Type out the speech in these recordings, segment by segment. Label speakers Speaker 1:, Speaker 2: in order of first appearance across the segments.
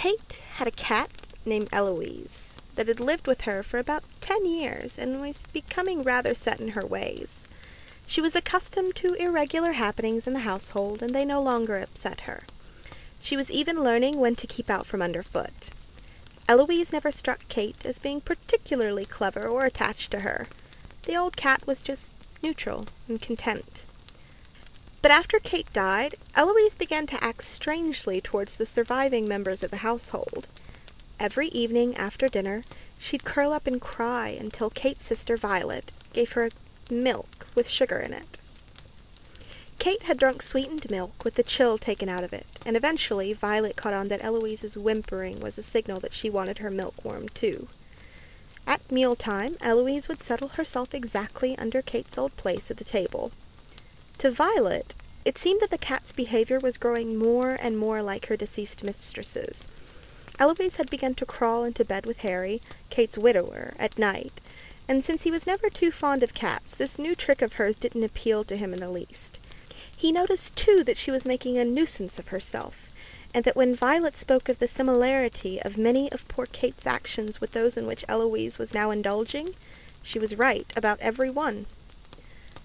Speaker 1: Kate had a cat named Eloise that had lived with her for about 10 years and was becoming rather set in her ways. She was accustomed to irregular happenings in the household, and they no longer upset her. She was even learning when to keep out from underfoot. Eloise never struck Kate as being particularly clever or attached to her. The old cat was just neutral and content. But after Kate died, Eloise began to act strangely towards the surviving members of the household. Every evening after dinner, she'd curl up and cry until Kate's sister Violet gave her milk with sugar in it. Kate had drunk sweetened milk with the chill taken out of it, and eventually Violet caught on that Eloise's whimpering was a signal that she wanted her milk warm too. At mealtime, Eloise would settle herself exactly under Kate's old place at the table. To Violet, it seemed that the cat's behavior was growing more and more like her deceased mistress's. Eloise had begun to crawl into bed with Harry, Kate's widower, at night, and since he was never too fond of cats, this new trick of hers didn't appeal to him in the least. He noticed, too, that she was making a nuisance of herself, and that when Violet spoke of the similarity of many of poor Kate's actions with those in which Eloise was now indulging, she was right about every one.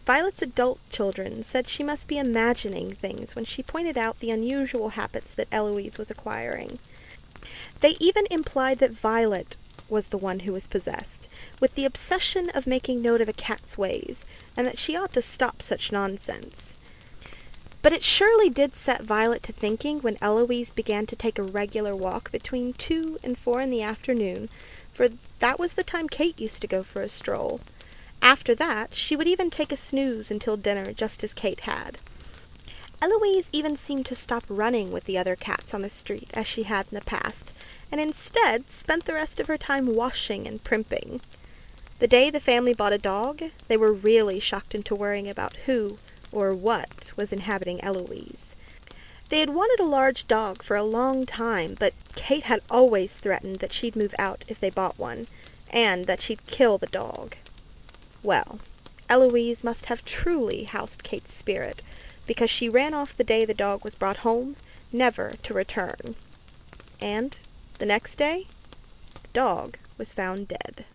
Speaker 1: Violet's adult children said she must be imagining things when she pointed out the unusual habits that Eloise was acquiring. They even implied that Violet was the one who was possessed, with the obsession of making note of a cat's ways, and that she ought to stop such nonsense. But it surely did set Violet to thinking when Eloise began to take a regular walk between 2 and 4 in the afternoon, for that was the time Kate used to go for a stroll. After that, she would even take a snooze until dinner, just as Kate had. Eloise even seemed to stop running with the other cats on the street, as she had in the past, and instead spent the rest of her time washing and primping. The day the family bought a dog, they were really shocked into worrying about who or what was inhabiting Eloise. They had wanted a large dog for a long time, but Kate had always threatened that she'd move out if they bought one, and that she'd kill the dog. Well, Eloise must have truly housed Kate's spirit, because she ran off the day the dog was brought home, never to return. And the next day, the dog was found dead.